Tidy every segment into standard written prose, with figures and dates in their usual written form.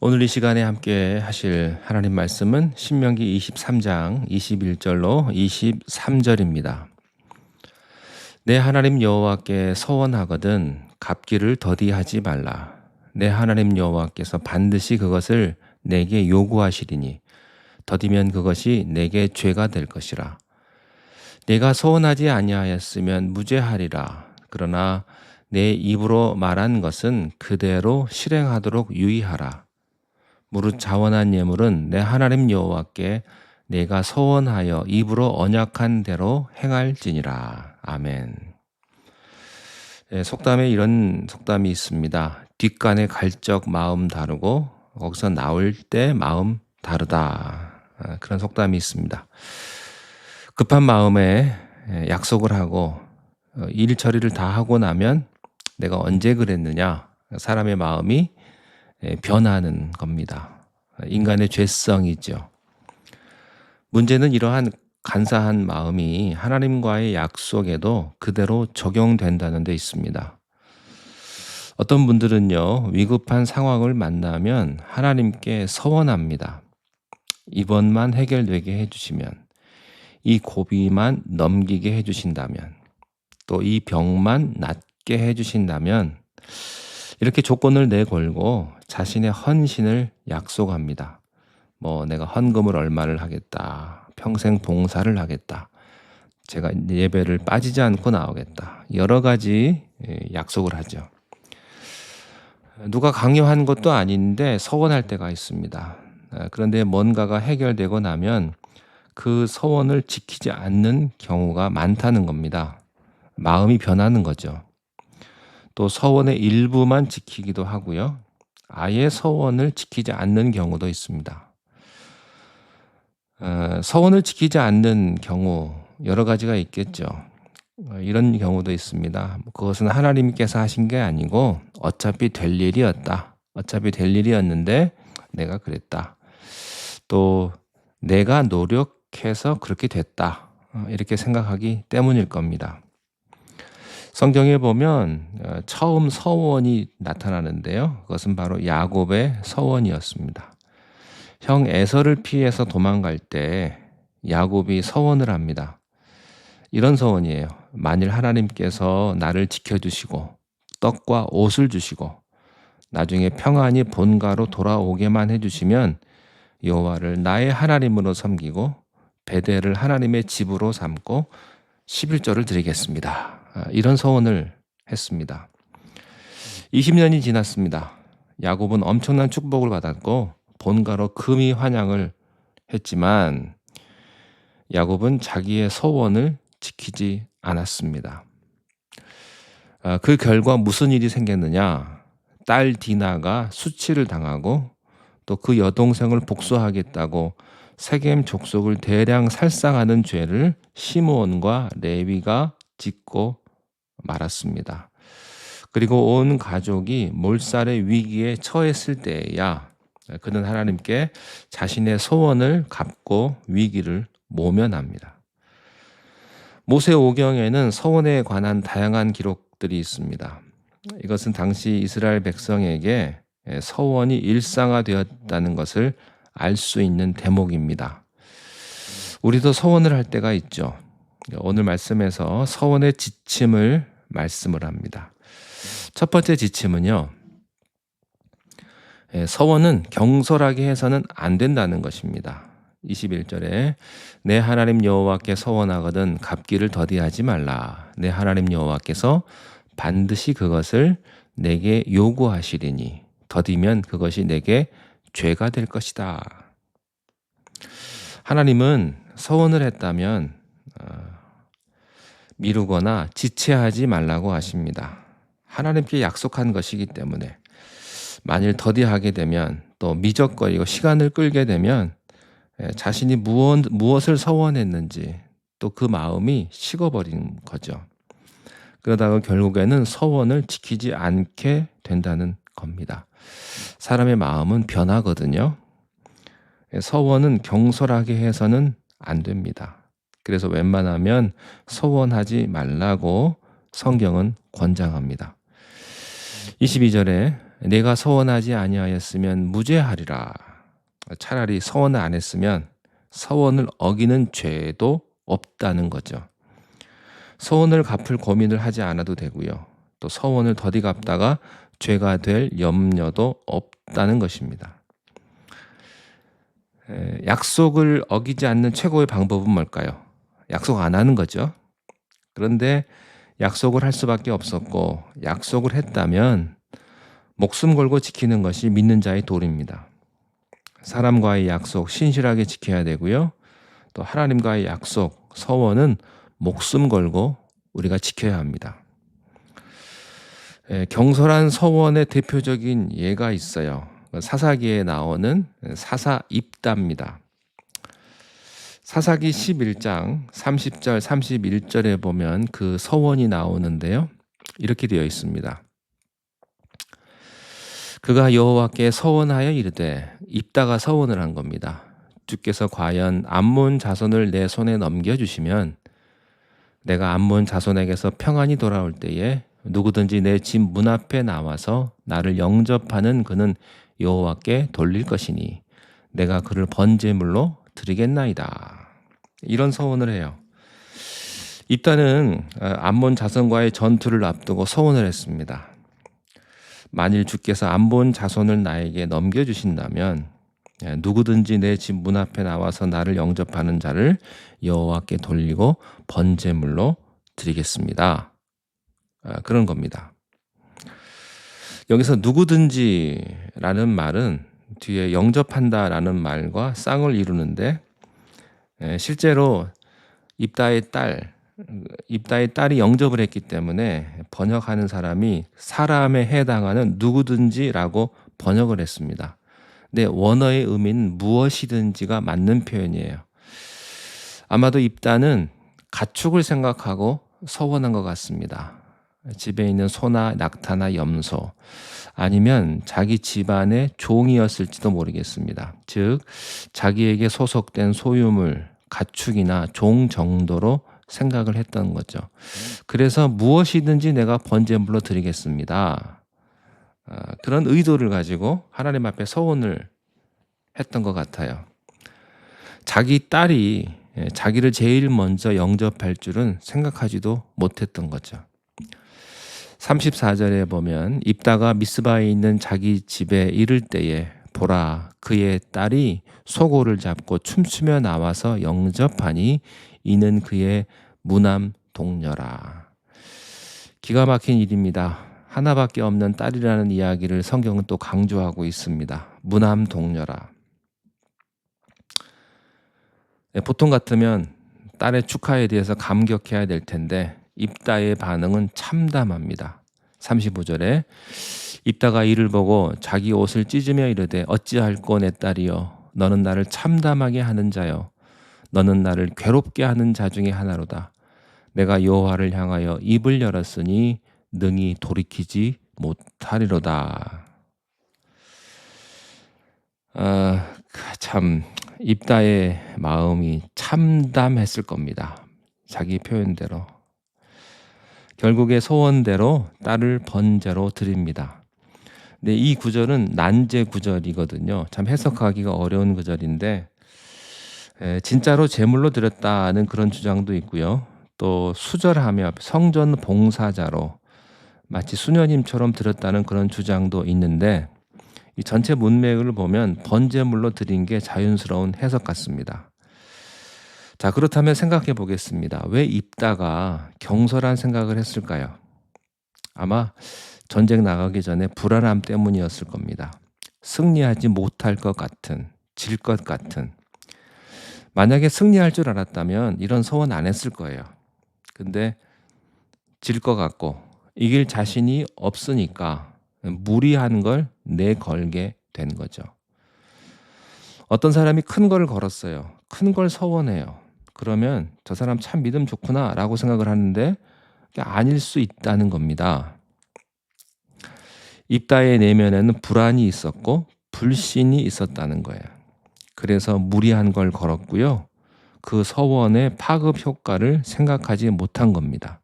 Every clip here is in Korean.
오늘 이 시간에 함께 하실 하나님 말씀은 신명기 23장 21절로 23절입니다. 내 하나님 여호와께 서원하거든 갚기를 더디하지 말라. 내 하나님 여호와께서 반드시 그것을 내게 요구하시리니 더디면 그것이 내게 죄가 될 것이라. 내가 서원하지 아니하였으면 무죄하리라. 그러나 내 입으로 말한 것은 그대로 실행하도록 유의하라. 무릇 자원한 예물은 내 하나님 여호와께 내가 서원하여 입으로 언약한 대로 행할지니라. 아멘. 속담에 이런 속담이 있습니다. 뒷간에 갈적 마음 다르고 거기서 나올 때 마음 다르다. 그런 속담이 있습니다. 급한 마음에 약속을 하고 일 처리를 다 하고 나면 내가 언제 그랬느냐? 사람의 마음이 변하는 겁니다. 인간의 죄성이죠. 문제는 이러한 간사한 마음이 하나님과의 약속에도 그대로 적용된다는 데 있습니다. 어떤 분들은요, 위급한 상황을 만나면 하나님께 서원합니다. 이번만 해결되게 해주시면, 이 고비만 넘기게 해주신다면, 또 이 병만 낫게 해주신다면, 이렇게 조건을 내걸고 자신의 헌신을 약속합니다. 내가 헌금을 얼마를 하겠다. 평생 봉사를 하겠다. 제가 예배를 빠지지 않고 나오겠다. 여러 가지 약속을 하죠. 누가 강요한 것도 아닌데 서원할 때가 있습니다. 그런데 뭔가가 해결되고 나면 그 서원을 지키지 않는 경우가 많다는 겁니다. 마음이 변하는 거죠. 또 서원의 일부만 지키기도 하고요. 아예 서원을 지키지 않는 경우도 있습니다. 서원을 지키지 않는 경우 여러 가지가 있겠죠. 이런 경우도 있습니다. 그것은 하나님께서 하신 게 아니고 어차피 될 일이었다. 어차피 될 일이었는데 내가 그랬다. 또 내가 노력해서 그렇게 됐다. 이렇게 생각하기 때문일 겁니다. 성경에 보면 처음 서원이 나타나는데요. 그것은 바로 야곱의 서원이었습니다. 형 에서를 피해서 도망갈 때 야곱이 서원을 합니다. 이런 서원이에요. 만일 하나님께서 나를 지켜주시고 떡과 옷을 주시고 나중에 평안히 본가로 돌아오게만 해주시면 여호와를 나의 하나님으로 섬기고 베델을 하나님의 집으로 삼고 11조를 드리겠습니다. 이런 서원을 했습니다. 20년이 지났습니다. 야곱은 엄청난 축복을 받았고 본가로 금이 환양을 했지만 야곱은 자기의 서원을 지키지 않았습니다. 그 결과 무슨 일이 생겼느냐? 딸 디나가 수치를 당하고 또 그 여동생을 복수하겠다고 세겜 족속을 대량 살상하는 죄를 시므온과 레위가 짓고 말았습니다. 그리고 온 가족이 몰살의 위기에 처했을 때에야 그는 하나님께 자신의 소원을 갚고 위기를 모면합니다. 모세오경에는 서원에 관한 다양한 기록들이 있습니다. 이것은 당시 이스라엘 백성에게 서원이 일상화되었다는 것을 알 수 있는 대목입니다. 우리도 서원을 할 때가 있죠. 오늘 말씀에서 서원의 지침을 말씀을 합니다. 첫 번째 지침은요. 서원은 경솔하게 해서는 안 된다는 것입니다. 21절에 내 하나님 여호와께 서원하거든 갚기를 더디하지 말라. 내 하나님 여호와께서 반드시 그것을 내게 요구하시리니 더디면 그것이 내게 죄가 될 것이다. 하나님은 서원을 했다면 미루거나 지체하지 말라고 하십니다. 하나님께 약속한 것이기 때문에 만일 더디하게 되면 또 미적거리고 시간을 끌게 되면 자신이 무엇을 서원했는지 또 그 마음이 식어버린 거죠. 그러다가 결국에는 서원을 지키지 않게 된다는 겁니다. 사람의 마음은 변하거든요. 서원은 경솔하게 해서는 안 됩니다. 그래서 웬만하면 서원하지 말라고 성경은 권장합니다. 22절에 내가 서원하지 아니하였으면 무죄하리라. 차라리 서원을 안 했으면 서원을 어기는 죄도 없다는 거죠. 서원을 갚을 고민을 하지 않아도 되고요. 또 서원을 더디 갚다가 죄가 될 염려도 없다는 것입니다. 약속을 어기지 않는 최고의 방법은 뭘까요? 약속 안 하는 거죠. 그런데 약속을 할 수밖에 없었고 약속을 했다면 목숨 걸고 지키는 것이 믿는 자의 도리입니다. 사람과의 약속 신실하게 지켜야 되고요. 또 하나님과의 약속, 서원은 목숨 걸고 우리가 지켜야 합니다. 경솔한 서원의 대표적인 예가 있어요. 사사기에 나오는 사사입다입니다. 사사기 11장 30절 31절에 보면 그 서원이 나오는데요. 이렇게 되어 있습니다. 그가 여호와께 서원하여 이르되, 입다가 서원을 한 겁니다. 주께서 과연 암몬 자손을 내 손에 넘겨주시면 내가 암몬 자손에게서 평안히 돌아올 때에 누구든지 내 집 문 앞에 나와서 나를 영접하는 그는 여호와께 돌릴 것이니 내가 그를 번제물로 드리겠나이다. 이런 서원을 해요. 입다는 암몬 자손과의 전투를 앞두고 서원을 했습니다. 만일 주께서 암몬 자손을 나에게 넘겨주신다면 누구든지 내 집 문 앞에 나와서 나를 영접하는 자를 여호와께 돌리고 번제물로 드리겠습니다. 그런 겁니다. 여기서 누구든지라는 말은 뒤에 영접한다라는 말과 쌍을 이루는데 실제로 입다의 딸이 영접을 했기 때문에 번역하는 사람이 사람에 해당하는 누구든지라고 번역을 했습니다. 근데 원어의 의미는 무엇이든지가 맞는 표현이에요. 아마도 입다는 가축을 생각하고 서원한 것 같습니다. 집에 있는 소나 낙타나 염소 아니면 자기 집안의 종이었을지도 모르겠습니다. 즉 자기에게 소속된 소유물, 가축이나 종 정도로 생각을 했던 거죠. 그래서 무엇이든지 내가 번제물로 드리겠습니다. 그런 의도를 가지고 하나님 앞에 서원을 했던 것 같아요. 자기 딸이 자기를 제일 먼저 영접할 줄은 생각하지도 못했던 거죠. 34절에 보면 입다가 미스바에 있는 자기 집에 이를 때에 보라 그의 딸이 소고를 잡고 춤추며 나와서 영접하니 이는 그의 무남 동녀라. 기가 막힌 일입니다. 하나밖에 없는 딸이라는 이야기를 성경은 또 강조하고 있습니다. 무남 동녀라. 보통 같으면 딸의 축하에 대해서 감격해야 될 텐데 입다의 반응은 참담합니다. 35절에 입다가 이를 보고 자기 옷을 찢으며 이르되 어찌할꼬 내 딸이여 너는 나를 참담하게 하는 자여 너는 나를 괴롭게 하는 자 중에 하나로다. 내가 여호와를 향하여 입을 열었으니 능히 돌이키지 못하리로다. 참 입다의 마음이 참담했을 겁니다. 자기 표현대로. 결국에 소원대로 딸을 번제로 드립니다. 근데 이 구절은 난제 구절이거든요. 참 해석하기가 어려운 구절인데 진짜로 제물로 드렸다는 그런 주장도 있고요. 또 수절하며 성전 봉사자로 마치 수녀님처럼 드렸다는 그런 주장도 있는데 이 전체 문맥을 보면 번제물로 드린 게 자연스러운 해석 같습니다. 자, 그렇다면 생각해 보겠습니다. 왜 입다가 경솔한 생각을 했을까요? 아마 전쟁 나가기 전에 불안함 때문이었을 겁니다. 승리하지 못할 것 같은, 질 것 같은. 만약에 승리할 줄 알았다면 이런 소원 안 했을 거예요. 근데 질 것 같고 이길 자신이 없으니까 무리한 걸 내걸게 된 거죠. 어떤 사람이 큰 걸 걸었어요. 큰 걸 서원해요. 그러면 저 사람 참 믿음 좋구나 라고 생각을 하는데 아닐 수 있다는 겁니다. 입다의 내면에는 불안이 있었고 불신이 있었다는 거예요. 그래서 무리한 걸 걸었고요. 그 서원의 파급 효과를 생각하지 못한 겁니다.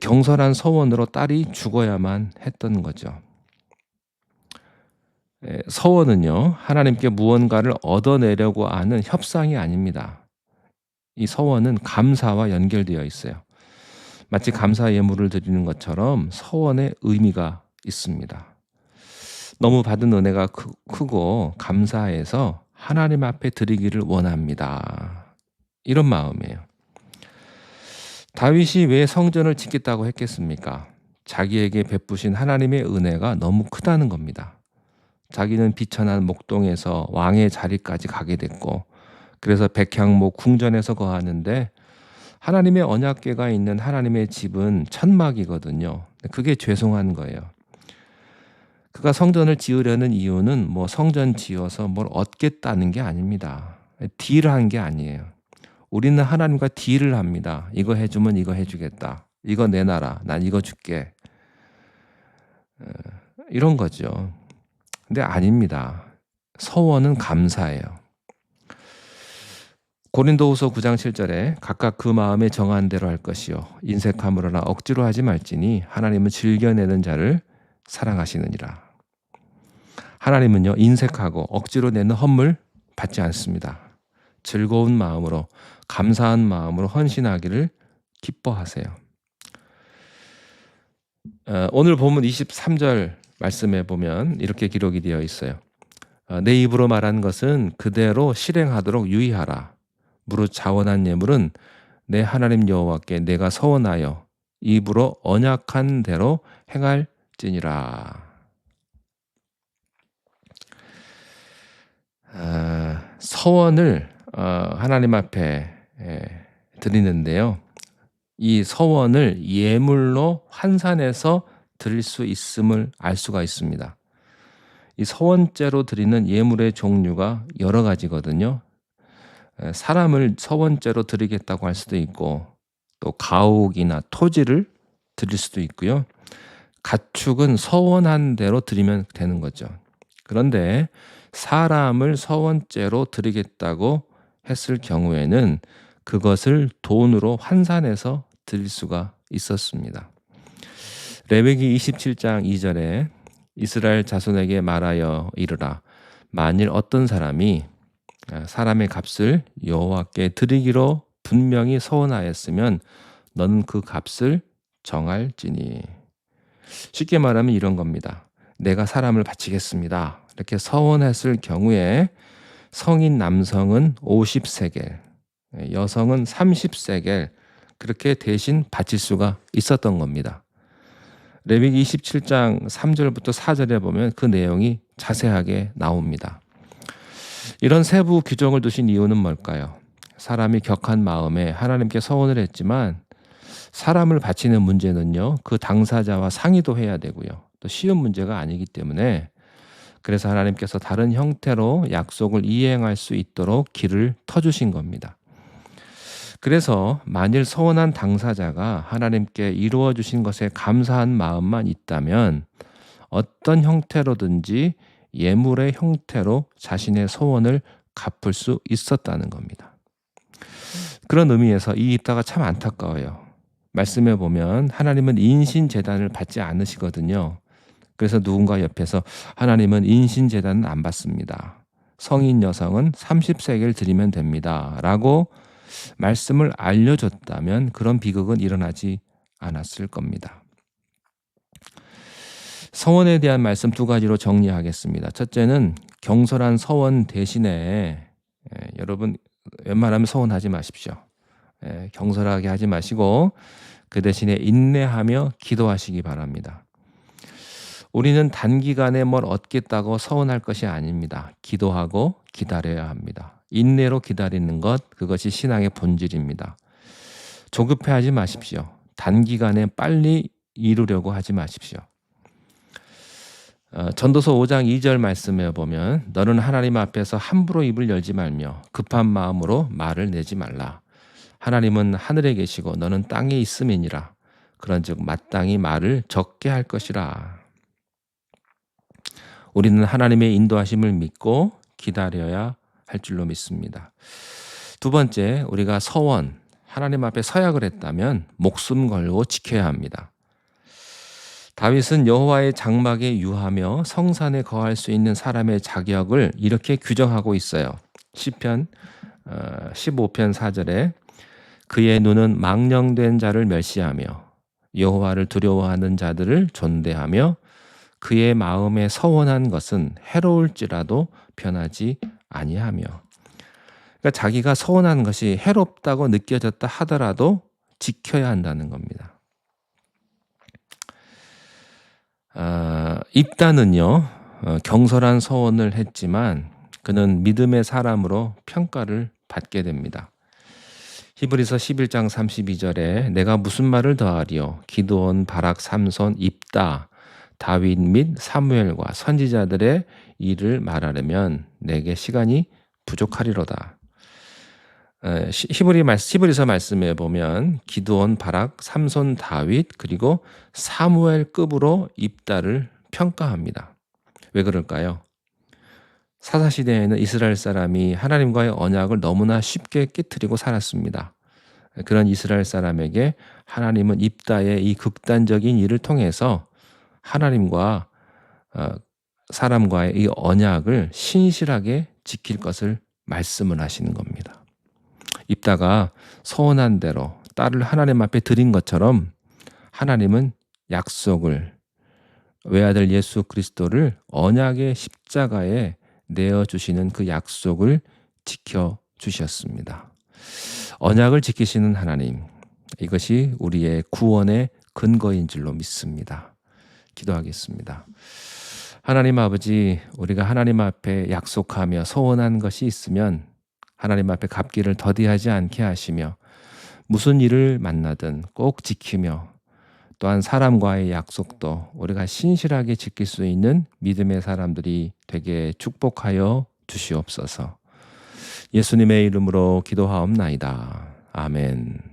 경솔한 서원으로 딸이 죽어야만 했던 거죠. 서원은요, 하나님께 무언가를 얻어내려고 하는 협상이 아닙니다. 이 서원은 감사와 연결되어 있어요. 마치 감사 예물을 드리는 것처럼 서원의 의미가 있습니다. 너무 받은 은혜가 크고 감사해서 하나님 앞에 드리기를 원합니다. 이런 마음이에요. 다윗이 왜 성전을 짓겠다고 했겠습니까? 자기에게 베푸신 하나님의 은혜가 너무 크다는 겁니다. 자기는 비천한 목동에서 왕의 자리까지 가게 됐고, 그래서 백향목 궁전에서 거하는데 하나님의 언약궤가 있는 하나님의 집은 천막이거든요. 그게 죄송한 거예요. 그가 성전을 지으려는 이유는 뭐 성전 지어서 뭘 얻겠다는 게 아닙니다. 딜한 게 아니에요. 우리는 하나님과 딜을 합니다. 이거 해주면 이거 해주겠다. 이거 내놔라. 난 이거 줄게. 이런 거죠. 근데 아닙니다. 서원은 감사예요. 고린도후서 9장 7절에 각각 그 마음에 정한 대로 할 것이요 인색함으로나 억지로 하지 말지니 하나님은 즐겨내는 자를 사랑하시느니라. 하나님은요, 인색하고 억지로 내는 헌물 받지 않습니다. 즐거운 마음으로, 감사한 마음으로 헌신하기를 기뻐하세요. 오늘 본문 23절 말씀에 보면 이렇게 기록이 되어 있어요. 내 입으로 말한 것은 그대로 실행하도록 유의하라. 무릇 자원한 예물은 내 하나님 여호와께 내가 서원하여 입으로 언약한 대로 행할지니라. 서원을 하나님 앞에 드리는데요. 이 서원을 예물로 환산해서 드릴 수 있음을 알 수가 있습니다. 이 서원죄로 드리는 예물의 종류가 여러 가지거든요. 사람을 서원죄로 드리겠다고 할 수도 있고, 또 가옥이나 토지를 드릴 수도 있고요. 가축은 서원한 대로 드리면 되는 거죠. 그런데 사람을 서원죄로 드리겠다고 했을 경우에는 그것을 돈으로 환산해서 드릴 수가 있었습니다. 레위기 27장 2절에 이스라엘 자손에게 말하여 이르라. 만일 어떤 사람이 사람의 값을 여호와께 드리기로 분명히 서원하였으면 너는 그 값을 정할지니. 쉽게 말하면 이런 겁니다. 내가 사람을 바치겠습니다. 이렇게 서원했을 경우에 성인 남성은 50세겔, 여성은 30세겔 그렇게 대신 바칠 수가 있었던 겁니다. 레위기 27장 3절부터 4절에 보면 그 내용이 자세하게 나옵니다. 이런 세부 규정을 두신 이유는 뭘까요? 사람이 격한 마음에 하나님께 서원을 했지만 사람을 바치는 문제는요, 그 당사자와 상의도 해야 되고요. 또 쉬운 문제가 아니기 때문에 그래서 하나님께서 다른 형태로 약속을 이행할 수 있도록 길을 터주신 겁니다. 그래서 만일 서원한 당사자가 하나님께 이루어 주신 것에 감사한 마음만 있다면 어떤 형태로든지 예물의 형태로 자신의 소원을 갚을 수 있었다는 겁니다. 그런 의미에서 이 입다가 참 안타까워요. 말씀에 보면 하나님은 인신제단을 받지 않으시거든요. 그래서 누군가 옆에서 하나님은 인신제단은 안 받습니다. 성인 여성은 30세겔 드리면 됩니다. 라고 말씀을 알려줬다면 그런 비극은 일어나지 않았을 겁니다. 서원에 대한 말씀 두 가지로 정리하겠습니다. 첫째는 경솔한 서원 대신에 여러분 웬만하면 서원하지 마십시오. 경솔하게 하지 마시고 그 대신에 인내하며 기도하시기 바랍니다. 우리는 단기간에 뭘 얻겠다고 서원할 것이 아닙니다. 기도하고 기다려야 합니다. 인내로 기다리는 것, 그것이 신앙의 본질입니다. 조급해하지 마십시오. 단기간에 빨리 이루려고 하지 마십시오. 전도서 5장 2절 말씀에 보면 너는 하나님 앞에서 함부로 입을 열지 말며 급한 마음으로 말을 내지 말라. 하나님은 하늘에 계시고 너는 땅에 있음이니라. 그런즉 마땅히 말을 적게 할 것이라. 우리는 하나님의 인도하심을 믿고 기다려야 할 줄로 믿습니다. 두 번째, 우리가 서원, 하나님 앞에 서약을 했다면 목숨 걸고 지켜야 합니다. 다윗은 여호와의 장막에 유하며 성산에 거할 수 있는 사람의 자격을 이렇게 규정하고 있어요. 시편 15편 4절에 그의 눈은 망령된 자를 멸시하며 여호와를 두려워하는 자들을 존대하며 그의 마음에 서원한 것은 해로울지라도 변하지 아니하며. 그러니까 자기가 서원한 것이 해롭다고 느껴졌다 하더라도 지켜야 한다는 겁니다. 입다는요, 경솔한 서원을 했지만 그는 믿음의 사람으로 평가를 받게 됩니다. 히브리서 11장 32절에 내가 무슨 말을 더하리요? 기드온, 바락, 삼손, 입다, 다윗 및 사무엘과 선지자들의 일을 말하려면 내게 시간이 부족하리로다. 히브리서 말씀에 보면 기드온, 바락, 삼손, 다윗 그리고 사무엘급으로 입다를 평가합니다. 왜 그럴까요? 사사시대에는 이스라엘 사람이 하나님과의 언약을 너무나 쉽게 깨트리고 살았습니다. 그런 이스라엘 사람에게 하나님은 입다의 이 극단적인 일을 통해서 하나님과 사람과의 이 언약을 신실하게 지킬 것을 말씀을 하시는 겁니다. 입다가 서원한 대로 딸을 하나님 앞에 드린 것처럼 하나님은 약속을 외아들 예수 그리스도를 언약의 십자가에 내어주시는 그 약속을 지켜주셨습니다. 언약을 지키시는 하나님, 이것이 우리의 구원의 근거인 줄로 믿습니다. 기도하겠습니다. 하나님 아버지, 우리가 하나님 앞에 약속하며 서원한 것이 있으면 하나님 앞에 갚기를 더디하지 않게 하시며 무슨 일을 만나든 꼭 지키며 또한 사람과의 약속도 우리가 신실하게 지킬 수 있는 믿음의 사람들이 되게 축복하여 주시옵소서. 예수님의 이름으로 기도하옵나이다. 아멘.